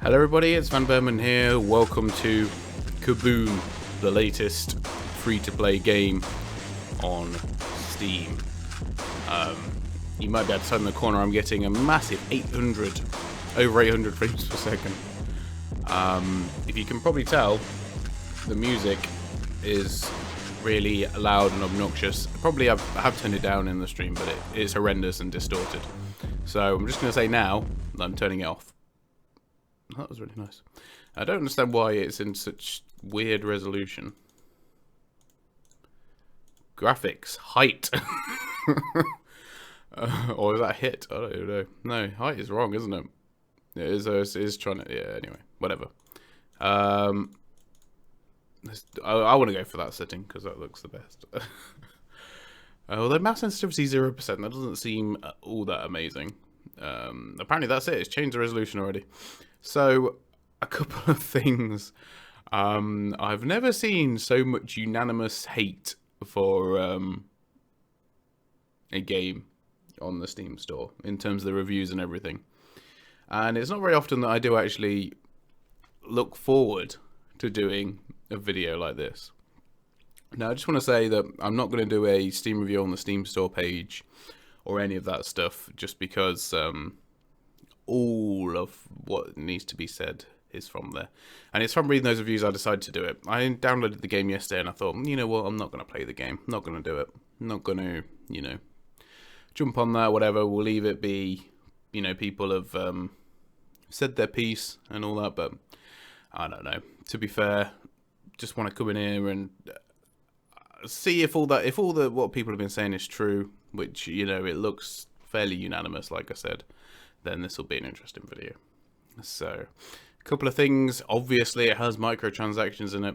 Hello everybody, it's vanburman here. Welcome to Kuboom, the latest free-to-play game on Steam. You might be able to turn the corner. I'm getting a massive over 800 frames per second. If you can probably tell, the music is really loud and obnoxious. Probably I have turned it down in the stream, but it's horrendous and distorted. So I'm just going to say now that I'm turning it off. That was really nice. I don't understand why it's in such weird resolution. Graphics, height. Or is that hit? I don't know. No, height is wrong, isn't it? It is trying to... Yeah, anyway. Whatever. I want to go for that setting because that looks the best. Although mouse sensitivity 0%, that doesn't seem all that amazing. Apparently that's it. It's changed the resolution already. So, a couple of things. I've never seen so much unanimous hate for a game on the Steam store in terms of the reviews and everything. And it's not very often that I do actually look forward to doing a video like this. Now, I just want to say that I'm not going to do a Steam review on the Steam store page or any of that stuff just because all of what needs to be said is from there. And it's from reading those reviews I decided to do it. I downloaded the game yesterday and I thought, you know what, I'm not going to play the game. I'm not going to do it. I'm not going to, you know, jump on that, whatever. We'll leave it be. You know, people have said their piece and all that, but I don't know. To be fair, just want to come in here and see if what people have been saying is true, which, you know, it looks fairly unanimous, like I said. Then this will be an interesting video. So, a couple of things. Obviously, it has microtransactions in it.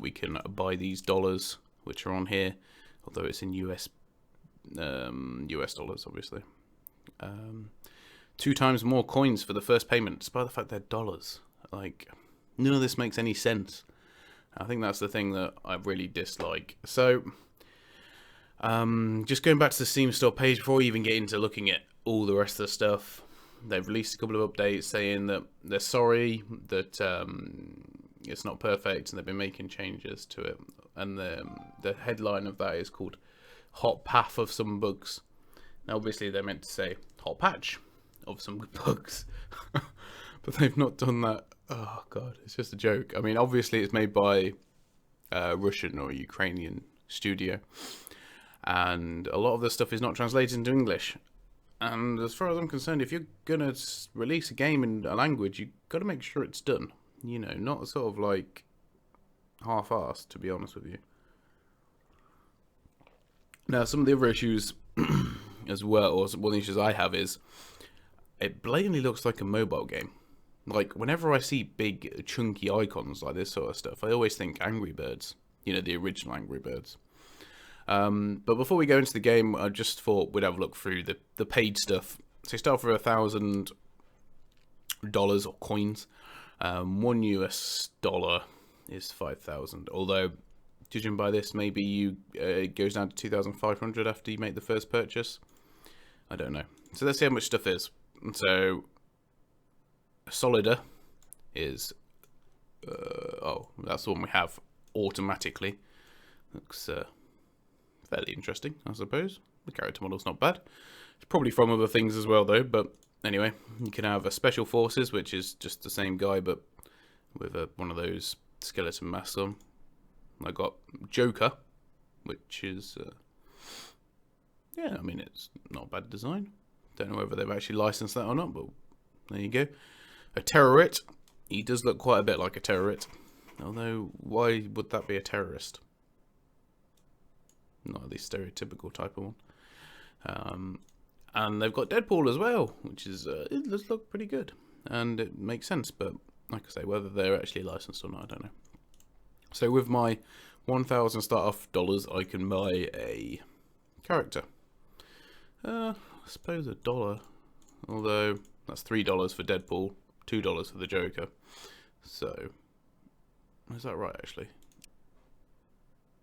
We can buy these dollars, which are on here, although it's in US dollars, obviously. 2 times more coins for the first payment, despite the fact they're dollars. Like, none of this makes any sense. I think that's the thing that I really dislike. So, just going back to the Steam store page before we even get into looking at all the rest of the stuff, they've released a couple of updates saying that they're sorry that it's not perfect and they've been making changes to it. And the headline of that is called "Hot Path of Some Bugs." Now, obviously, they're meant to say "Hot Patch of Some Bugs," but they've not done that. Oh god, it's just a joke. I mean, obviously, it's made by a Russian or Ukrainian studio, and a lot of this stuff is not translated into English. And as far as I'm concerned, if you're gonna release a game in a language, you've got to make sure it's done. You know, not sort of like half-assed, to be honest with you. Now, some of the other issues as well, or one of the issues I have is it blatantly looks like a mobile game. Like, whenever I see big, chunky icons like this sort of stuff, I always think Angry Birds. You know, the original Angry Birds. But before we go into the game, I just thought we'd have a look through the paid stuff. So you start for $1,000 or coins. $1 is 5,000. Although, judging by this, maybe it goes down to 2,500 after you make the first purchase. I don't know. So let's see how much stuff is. So, Solida is... that's the one we have automatically. Looks... fairly interesting, I suppose. The character model's not bad. It's probably from other things as well, though. But anyway, you can have a Special Forces, which is just the same guy, but with one of those skeleton masks on. I got Joker, which is... yeah, I mean, it's not a bad design. Don't know whether they've actually licensed that or not, but there you go. A Terrorit. He does look quite a bit like a Terrorit. Although, why would that be a terrorist? Not the stereotypical type of one. And they've got Deadpool as well, which is it does look pretty good, and it makes sense. But like I say, whether they're actually licensed or not, I don't know. So with my 1,000 start off dollars, I can buy a character. I suppose $1, although that's $3 for Deadpool, $2 for the Joker. So is that right? Actually,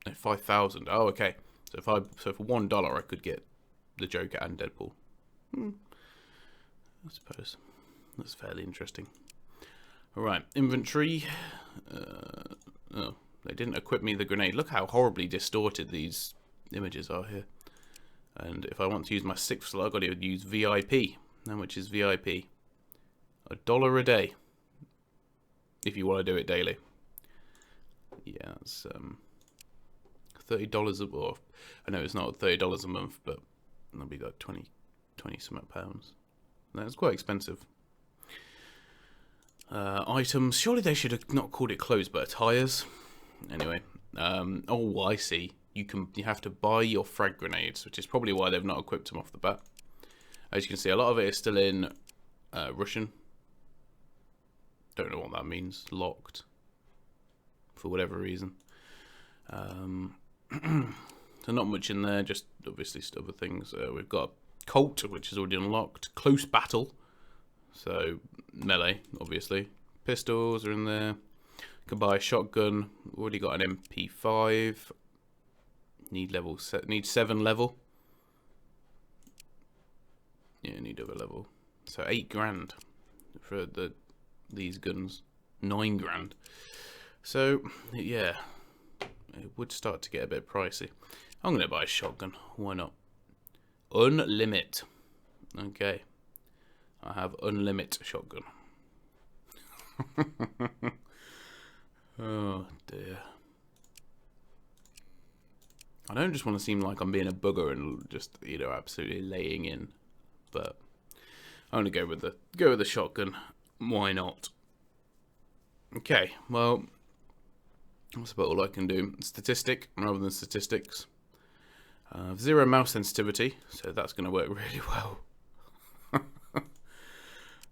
no, 5,000. Oh, okay. So for $1, I could get the Joker and Deadpool. I suppose that's fairly interesting. Alright, inventory. Oh, they didn't equip me the grenade. Look how horribly distorted these images are here. And if I want to use my 6th slot, I've got to use VIP. How much is VIP? $1 a day. If you want to do it daily. Yeah, it's $30 a month. I know it's not $30 a month, but that'll be like 20 something pounds. That's quite expensive. Items. Surely they should have not called it clothes, but attires. Anyway. Oh, I see. You have to buy your frag grenades, which is probably why they've not equipped them off the bat. As you can see, a lot of it is still in Russian. Don't know what that means. Locked. For whatever reason. So not much in there, just obviously other things. We've got Colt, which is already unlocked. Close battle. So melee, obviously. Pistols are in there. Can buy a shotgun. Already got an MP5. Need 7 level. Yeah, need other level. So 8 grand for these guns. 9 grand. So yeah, it would start to get a bit pricey. I'm gonna buy a shotgun. Why not? Unlimit. Okay. I have unlimit shotgun. Oh dear. I don't just want to seem like I'm being a bugger and just, you know, absolutely laying in, but I'm gonna go with the shotgun. Why not? Okay, well, that's about all I can do. Statistic rather than statistics. 0 mouse sensitivity, so that's gonna work really well.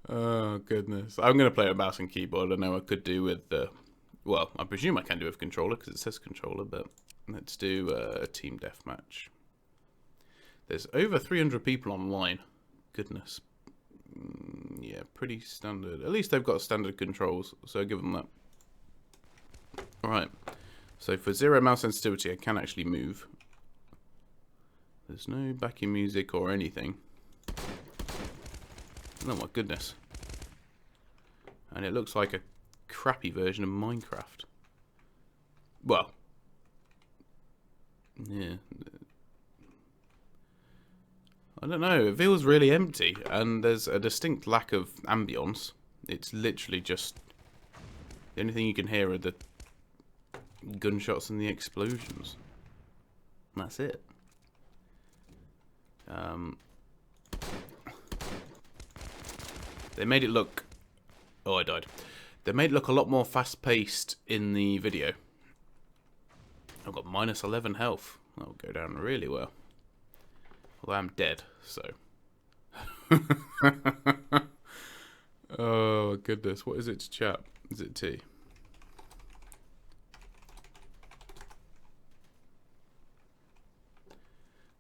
Oh goodness, I'm gonna play with mouse and keyboard. I know I could do with well, I presume I can do with controller because it says controller, but let's do a team deathmatch. There's over 300 people online. Goodness. Yeah, pretty standard. At least they've got standard controls, so I'll give them that. Alright, so for 0 mouse sensitivity, I can actually move. There's no backing music or anything. Oh my goodness. And it looks like a crappy version of Minecraft. Well, yeah. I don't know, it feels really empty, and there's a distinct lack of ambience. It's literally just... the only thing you can hear are the gunshots and the explosions. And that's it. They made it look... oh, I died. They made it look a lot more fast-paced in the video. I've got minus 11 health. That'll go down really well. Although I'm dead, so... oh, goodness. What is it to chat? Is it T?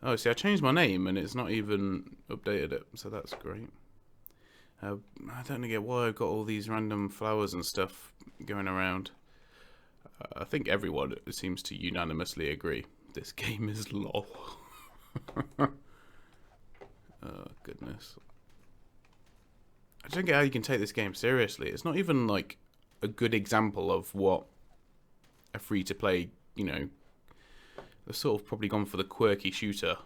Oh, see, I changed my name and it's not even updated it, so that's great. I don't get why I've got all these random flowers and stuff going around. I think everyone seems to unanimously agree. This game is lol. Oh, goodness. I don't get how you can take this game seriously. It's not even, like, a good example of what a free-to-play, you know... they've sort of probably gone for the quirky shooter.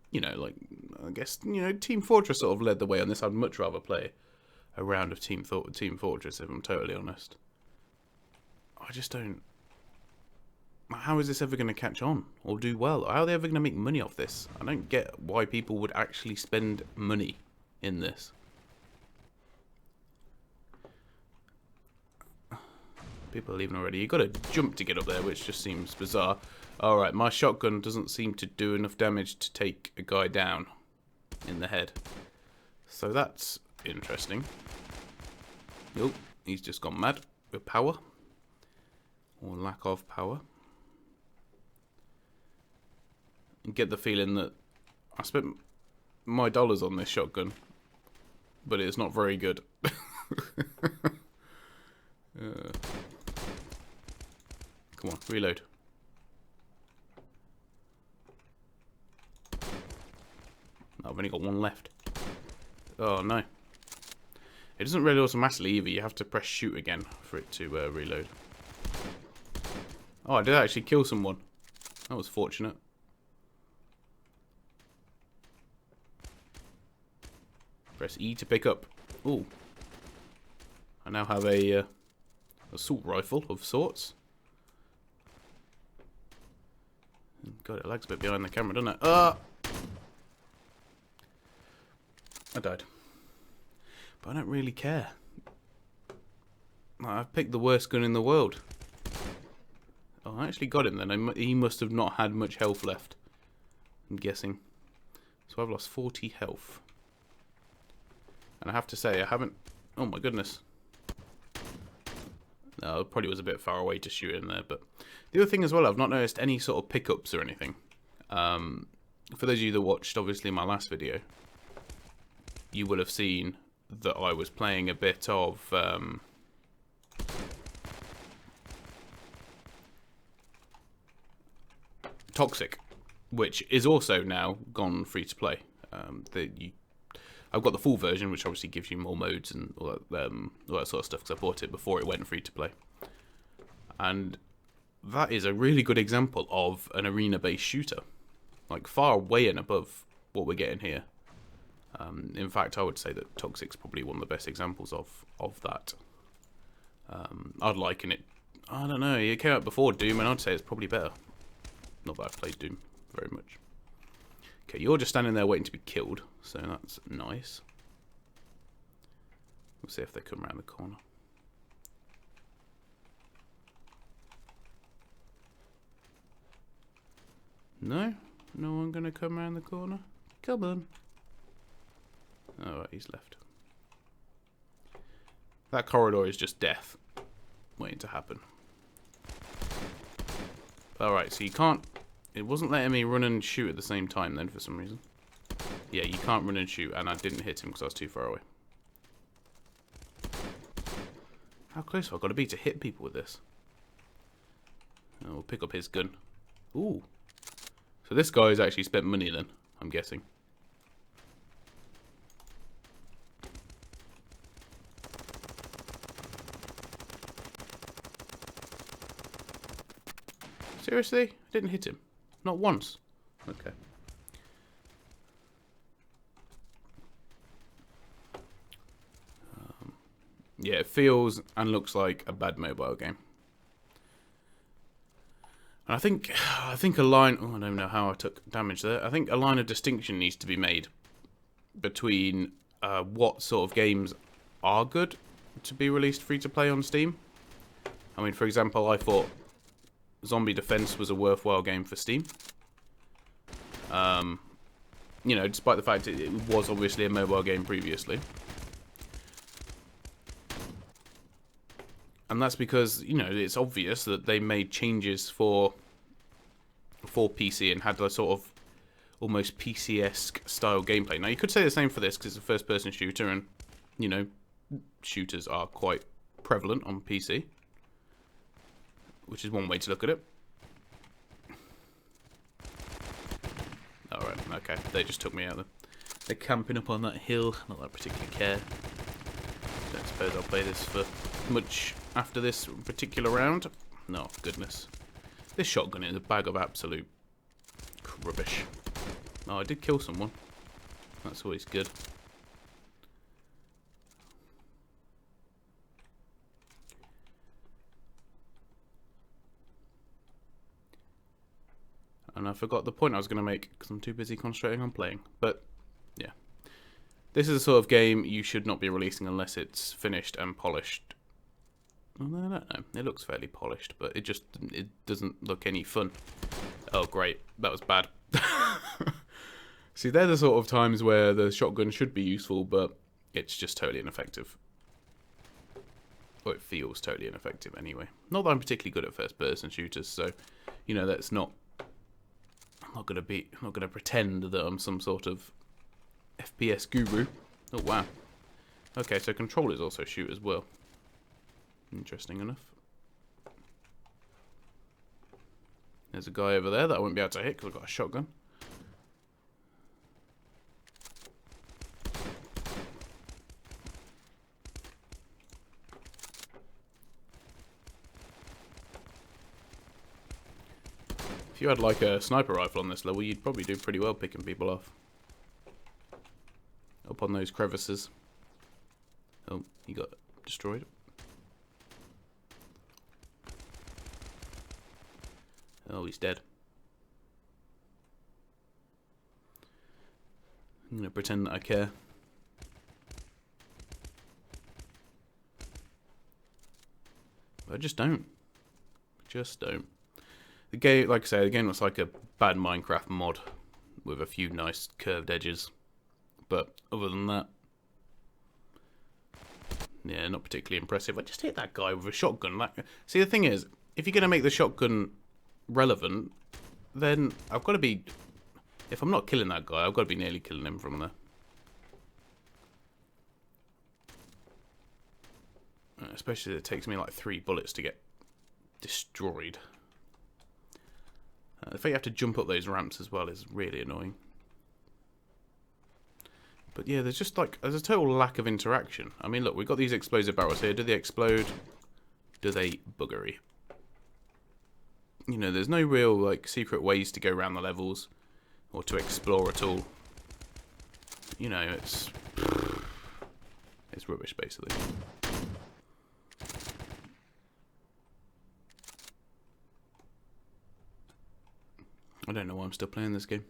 You know, like, I guess, you know, Team Fortress sort of led the way on this. I'd much rather play a round of Team Fortress, if I'm totally honest. I just don't... how is this ever going to catch on or do well? How are they ever going to make money off this? I don't get why people would actually spend money in this. People are leaving already. You've got to jump to get up there, which just seems bizarre. Alright, my shotgun doesn't seem to do enough damage to take a guy down in the head. So that's interesting. Oh, he's just gone mad with power. Or lack of power. And get the feeling that I spent my dollars on this shotgun, but it's not very good. Come on, reload. I've only got one left. Oh no. It doesn't really automatically either. You have to press shoot again for it to reload. Oh, I did actually kill someone. That was fortunate. Press E to pick up. Ooh. I now have a assault rifle of sorts. God, it lags a bit behind the camera, doesn't it? I died. But I don't really care. I've picked the worst gun in the world. Oh, I actually got him then. He must have not had much health left, I'm guessing. So I've lost 40 health. And I have to say, I haven't... Oh my goodness. No, it probably was a bit far away to shoot in there. But the other thing as well, I've not noticed any sort of pickups or anything. For those of you that watched, obviously, my last video, you will have seen that I was playing a bit of... Toxic, which is also now gone free to play. I've got the full version, which obviously gives you more modes and all that sort of stuff, because I bought it before it went free to play. And that is a really good example of an arena-based shooter, like far way and above what we're getting here. In fact, I would say that Toxic's probably one of the best examples of that. I'd liken it. I don't know. It came out before Doom, and I'd say it's probably better. Not that I've played Doom very much. Okay, you're just standing there waiting to be killed, so that's nice. We'll see if they come around the corner. No? No one gonna come around the corner? Come on. Alright, he's left. That corridor is just death waiting to happen. Alright, so you can't... It wasn't letting me run and shoot at the same time then for some reason. Yeah, you can't run and shoot, and I didn't hit him because I was too far away. How close have I got to be to hit people with this? Oh, we'll pick up his gun. Ooh. So this guy's actually spent money then, I'm guessing. Seriously? I didn't hit him. Not once. Okay. Yeah, it feels and looks like a bad mobile game. And I think a line... Oh, I don't know how I took damage there. I think a line of distinction needs to be made between what sort of games are good to be released free-to-play on Steam. I mean, for example, I thought Zombie Defense was a worthwhile game for Steam. You know, despite the fact it was obviously a mobile game previously. And that's because, you know, it's obvious that they made changes for PC and had a sort of almost PC-esque style gameplay. Now, you could say the same for this because it's a first-person shooter and, you know, shooters are quite prevalent on PC. Which is one way to look at it. Alright, okay. They just took me out there. They're camping up on that hill. Not that I particularly care. Don't suppose I'll play this for much after this particular round. No, goodness. This shotgun is a bag of absolute rubbish. Oh, I did kill someone. That's always good. And I forgot the point I was going to make because I'm too busy concentrating on playing. But, yeah. This is a sort of game you should not be releasing unless it's finished and polished. Well, I don't know. It looks fairly polished, but it doesn't look any fun. Oh, great. That was bad. See, they're the sort of times where the shotgun should be useful, but it's just totally ineffective. Or it feels totally ineffective anyway. Not that I'm particularly good at first-person shooters, so, you know, that's not... I'm not gonna pretend that I'm some sort of FPS guru. Oh wow. Okay, so controllers also shoot as well. Interesting enough. There's a guy over there that I won't be able to hit because I've got a shotgun. If you had like a sniper rifle on this level, you'd probably do pretty well picking people off. Up on those crevices. Oh, he got destroyed. Oh, he's dead. I'm gonna pretend that I care. But I just don't. Just don't. The game, like I say, the game looks like a bad Minecraft mod with a few nice curved edges. But other than that, yeah, not particularly impressive. I just hit that guy with a shotgun. Like, see, the thing is, if you're going to make the shotgun relevant, then I've got to be... If I'm not killing that guy, I've got to be nearly killing him from there. Especially it takes me like 3 bullets to get destroyed. The fact you have to jump up those ramps as well is really annoying. But yeah, there's just like, there's a total lack of interaction. I mean, look, we've got these explosive barrels here. Do they explode? Do they buggery? You know, there's no real like secret ways to go around the levels or to explore at all. You know, it's rubbish basically. I don't know why I'm still playing this game.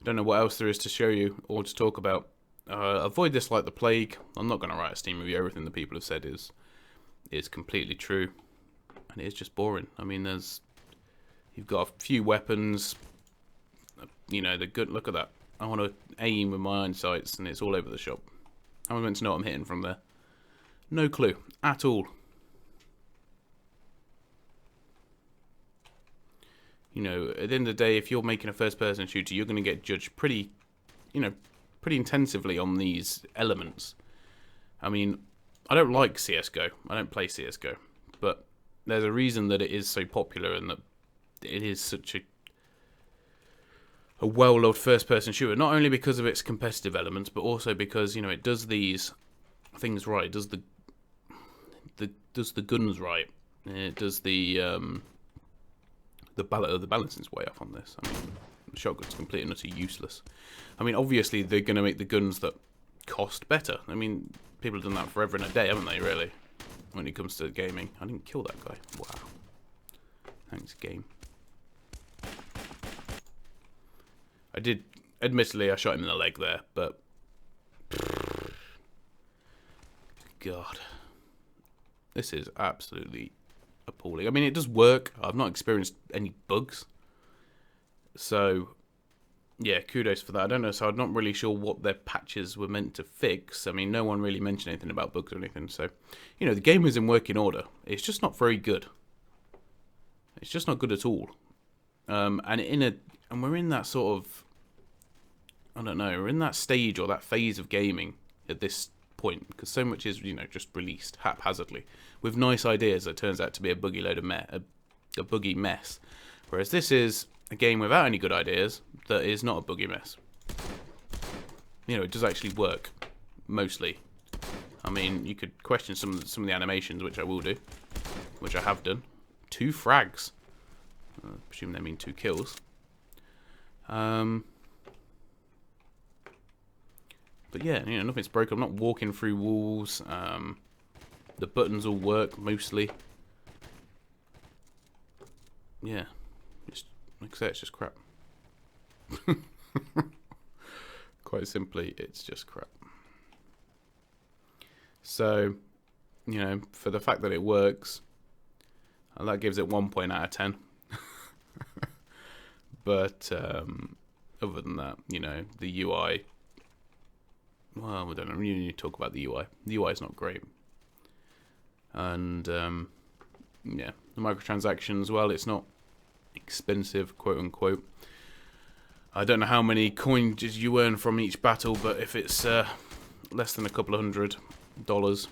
I don't know what else there is to show you or to talk about. Avoid this like the plague. I'm not going to write a Steam review. Everything that people have said is completely true. And it is just boring. I mean, you've got a few weapons. You know, they're good. Look at that. I want to aim with my iron sights and it's all over the shop. How am I meant to know what I'm hitting from there? No clue at all. You know, at the end of the day, if you're making a first-person shooter, you're going to get judged pretty intensively on these elements. I mean, I don't like CSGO. I don't play CSGO. But there's a reason that it is so popular and that it is such a well-loved first-person shooter. Not only because of its competitive elements, but also because, you know, it does these things right. It does the guns right. It does the balancing's way off on this. I mean, the shotgun's completely and utterly useless. I mean, obviously they're going to make the guns that cost better. I mean, people have done that forever and a day, haven't they, really? When it comes to gaming. I didn't kill that guy. Wow. Thanks, game. I did, admittedly, I shot him in the leg there, but... God. This is absolutely... appalling. I mean, it does work. I've not experienced any bugs. So, yeah, kudos for that. I don't know, so I'm not really sure what their patches were meant to fix. I mean, no one really mentioned anything about bugs or anything. So, you know, the game is in working order. It's just not very good. It's just not good at all. And we're in that sort of, I don't know, we're in that stage or that phase of gaming at this point, because so much is, you know, just released haphazardly with nice ideas that turns out to be a buggy load of a buggy mess, whereas this is a game without any good ideas that is not a buggy mess. You know, it does actually work mostly. I mean, you could question some of the animations, which I will do, which I have done. 2 frags. I presume they mean 2 kills. But yeah, you know, nothing's broken. I'm not walking through walls. The buttons all work, mostly. Yeah. Just, like I say, it's just crap. Quite simply, it's just crap. So, you know, for the fact that it works, that gives it 1 point out of 10. But, other than that, you know, the UI... Well, we don't really need to talk about the UI. The UI is not great. And, yeah, the microtransactions, well, it's not expensive, quote-unquote. I don't know how many coins you earn from each battle, but if it's less than a couple of $100,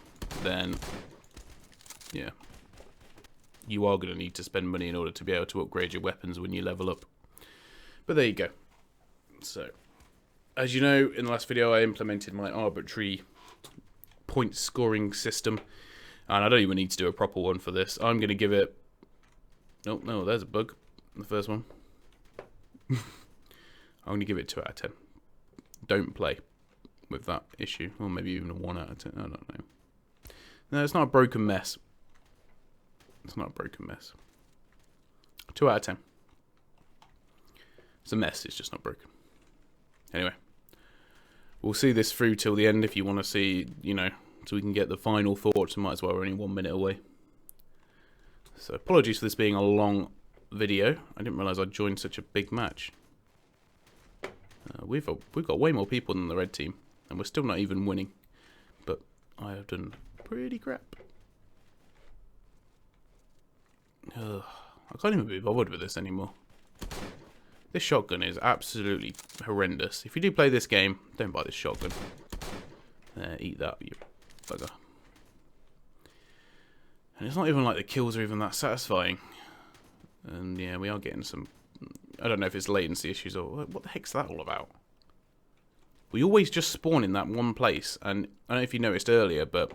then, yeah, you are going to need to spend money in order to be able to upgrade your weapons when you level up. But there you go. So... As you know, in the last video, I implemented my arbitrary point scoring system, and I don't even need to do a proper one for this. I'm going to give it Oh, no, there's a bug. The first one. I'm going to give it 2 out of 10. Don't play with that issue. Or maybe even a 1 out of 10. I don't know. No, it's not a broken mess. It's not a broken mess. 2 out of 10. It's a mess, it's just not broken. Anyway. We'll see this through till the end if you want to see, you know, so we can get the final thoughts. We might as well, we're only 1 minute away. So apologies for this being a long video. I didn't realise I'd joined such a big match. We've got way more people than the red team, and we're still not even winning. But I have done pretty crap. Ugh, I can't even be bothered with this anymore. This shotgun is absolutely horrendous. If you do play this game, don't buy this shotgun. Eat that, you bugger. And it's not even like the kills are even that satisfying. And yeah, we are getting some... I don't know if it's latency issues or... What the heck's that all about? We always just spawn in that one place. And I don't know if you noticed earlier, but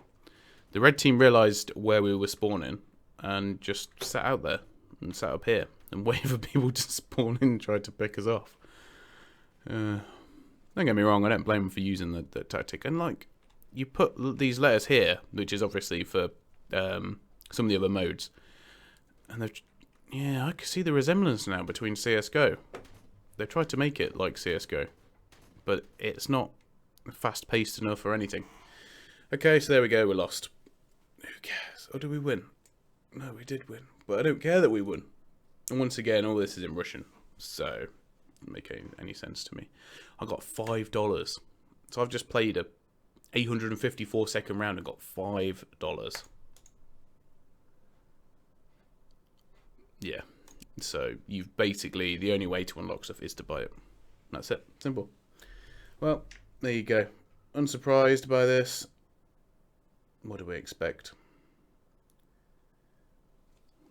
the red team realised where we were spawning and just sat out there and sat up here and wait for people to spawn in and try to pick us off. Don't get me wrong, I don't blame them for using the tactic. And like, you put these letters here, which is obviously for some of the other modes. And they've... Yeah, I can see the resemblance now between CSGO. They've tried to make it like CSGO. But it's not fast-paced enough or anything. Okay, so there we go, we're lost. Who cares? Or did we win? No, we did win. But I don't care that we won. And once again, all this is in Russian. So, it doesn't make any sense to me. I got $5. So I've just played a 854 second round and got $5. Yeah. So, you've basically, the only way to unlock stuff is to buy it. That's it. Simple. Well, there you go. Unsurprised by this. What do we expect?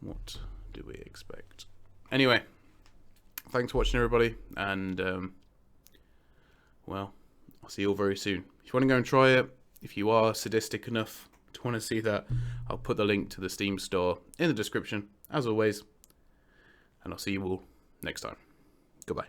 What do we expect? Anyway, thanks for watching, everybody, and well, I'll see you all very soon. If you want to go and try it, if you are sadistic enough to want to see that, I'll put the link to the Steam store in the description, as always, and I'll see you all next time. Goodbye.